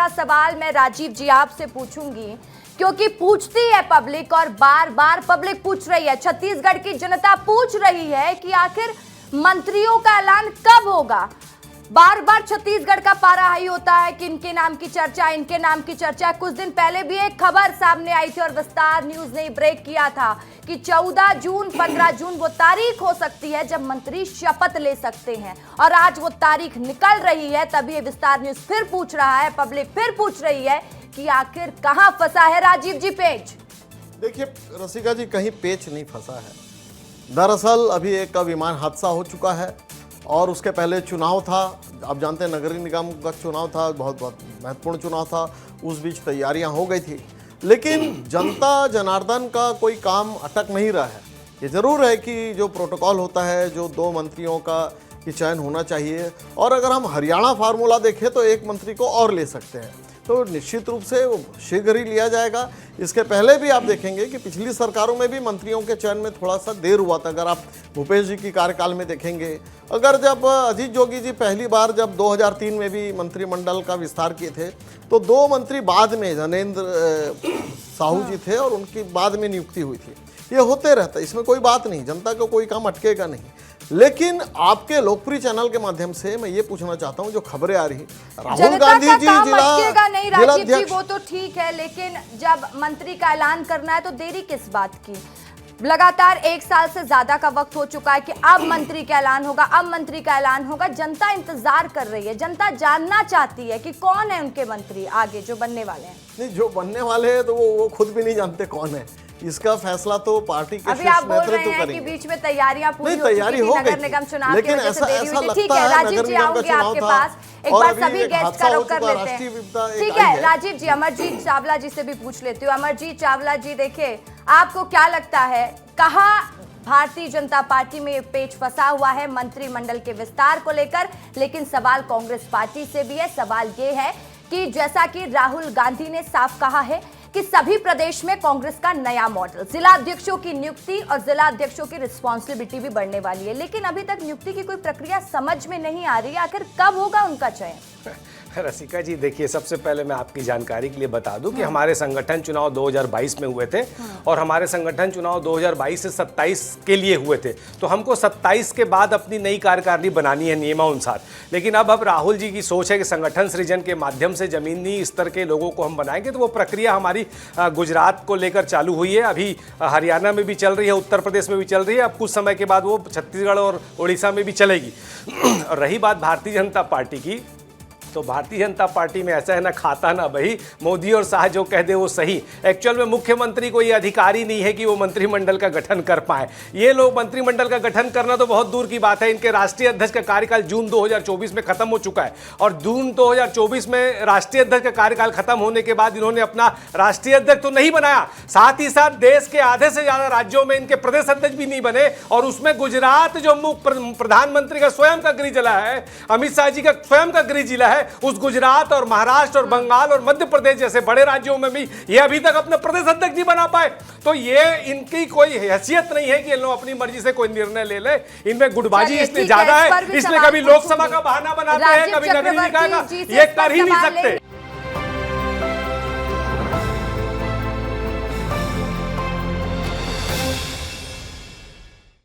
का सवाल मैं राजीव जी आपसे पूछूंगी, क्योंकि पूछती है पब्लिक और बार बार पब्लिक पूछ रही है, छत्तीसगढ़ की जनता पूछ रही है कि आखिर मंत्रियों का ऐलान कब होगा। बार बार छत्तीसगढ़ का पारा हाई होता है कि इनके नाम की चर्चा, इनके नाम की चर्चा। कुछ दिन पहले भी एक खबर सामने आई थी और विस्तार न्यूज ने ब्रेक किया था कि 14 जून 15 जून वो तारीख हो सकती है जब मंत्री शपथ ले सकते हैं, और आज वो तारीख निकल रही है। तभी ये विस्तार न्यूज फिर पूछ रहा है, पब्लिक फिर पूछ रही है कि आखिर कहां फंसा है राजीव जी पेच। देखिए रसिका जी, कहीं पेच नहीं फंसा है। दरअसल अभी एक विमान हादसा हो चुका है और उसके पहले चुनाव था। आप जानते हैं नगरीय निगम का चुनाव था, बहुत महत्वपूर्ण चुनाव था। उस बीच तैयारियां हो गई थी, लेकिन जनता जनार्दन का कोई काम अटक नहीं रहा है। ये जरूर है कि जो प्रोटोकॉल होता है, जो 2 मंत्रियों का की चयन होना चाहिए, और अगर हम हरियाणा फार्मूला देखें तो 1 मंत्री को और ले सकते हैं, तो निश्चित रूप से वो शीघ्र ही लिया जाएगा। इसके पहले भी आप देखेंगे कि पिछली सरकारों में भी मंत्रियों के चयन में थोड़ा सा देर हुआ था। अगर आप भूपेश जी की कार्यकाल में देखेंगे, अगर जब अजीत जोगी जी पहली बार जब 2003 में भी मंत्रिमंडल का विस्तार किए थे, तो 2 मंत्री बाद में धनेंद्र साहू जी थे और उनकी बाद में नियुक्ति हुई थी। ये होते रहता है, इसमें कोई बात नहीं, जनता को कोई काम अटकेगा नहीं। लेकिन आपके लोकप्रिय चैनल के माध्यम से मैं ये पूछना चाहता हूं, जो खबरें आ रही, राहुल गांधी जी जिला वो तो ठीक है, लेकिन जब मंत्री का ऐलान करना है तो देरी किस बात की। लगातार 1 साल से ज्यादा का वक्त हो चुका है कि अब मंत्री का ऐलान होगा, अब मंत्री का ऐलान होगा। जनता इंतजार कर रही है, जनता जानना चाहती है कि कौन है उनके मंत्री आगे जो बनने वाले हैं। नहीं, जो बनने वाले हैं तो वो खुद भी नहीं जानते कौन है। इसका फैसला तो पार्टी के अभी आप बोल रहे हैं कि बीच में तैयारियां पूरी हो चुकी थी नगर निगम चुनाव की वजह से देरी हुई थी। ठीक है राजीव जी, आऊंगे आपके पास, एक बार सभी गेस्ट का रुख कर लेते हैं। ठीक है राजीव जी, अमरजीत चावला जी से भी पूछ लेती हूँ। अमरजीत चावला जी, देखिए आपको क्या लगता है, कहाँ भारतीय जनता पार्टी में पेच फंसा हुआ है मंत्रिमंडल के विस्तार को लेकर? लेकिन सवाल कांग्रेस पार्टी से भी है। सवाल ये है कि जैसा कि राहुल गांधी ने साफ कहा है कि सभी प्रदेश में कांग्रेस का नया मॉडल, जिला अध्यक्षों की नियुक्ति और जिला अध्यक्षों की रिस्पॉन्सिबिलिटी भी बढ़ने वाली है, लेकिन अभी तक नियुक्ति की कोई प्रक्रिया समझ में नहीं आ रही। आखिर कब होगा उनका चयन? रसिका जी देखिए, सबसे पहले मैं आपकी जानकारी के लिए बता दूं कि हमारे संगठन चुनाव 2022 में हुए थे और हमारे संगठन चुनाव 2022 से 27 के लिए हुए थे, तो हमको 27 के बाद अपनी नई कार्यकारिणी बनानी है नियमानुसार। लेकिन अब राहुल जी की सोच है कि संगठन सृजन के माध्यम से जमीनी स्तर के लोगों को हम बनाएंगे, तो वो प्रक्रिया हमारी गुजरात को लेकर चालू हुई है, अभी हरियाणा में भी चल रही है, उत्तर प्रदेश में भी चल रही है, अब कुछ समय के बाद वो छत्तीसगढ़ और उड़ीसा में भी चलेगी। और रही बात भारतीय जनता पार्टी की, तो भारतीय जनता पार्टी में ऐसा है ना खाता ना बही, मोदी और शाह जो कह दे वो सही। एक्चुअल में मुख्यमंत्री को ये अधिकार ही नहीं है कि वो मंत्रिमंडल का गठन कर पाए। ये लोग मंत्रिमंडल का गठन करना तो बहुत दूर की बात है। इनके राष्ट्रीय अध्यक्ष का कार्यकाल जून 2024 में खत्म हो चुका है और जून 2024 में राष्ट्रीय अध्यक्ष का कार्यकाल खत्म होने के बाद इन्होंने अपना राष्ट्रीय अध्यक्ष तो नहीं बनाया, साथ ही साथ देश के आधे से ज्यादा राज्यों में इनके प्रदेश अध्यक्ष भी नहीं बने। और उसमें गुजरात जो प्रधानमंत्री का स्वयं का गृह जिला है, अमित शाह जी का स्वयं का गृह जिला है, उस गुजरात और महाराष्ट्र और बंगाल और मध्य प्रदेश जैसे बड़े राज्यों में भी ये अभी तक अपने प्रदेश अध्यक्ष नहीं बना पाए। तो ये इनकी कोई हैसियत नहीं है कि ये लोग अपनी मर्जी से कोई निर्णय ले ले। इनमें गुटबाजी इसलिए ज्यादा है, इसलिए कभी लोकसभा का बहाना बनाते हैं, कभी नगरीय निकाय का, ये कर ही नहीं सकते।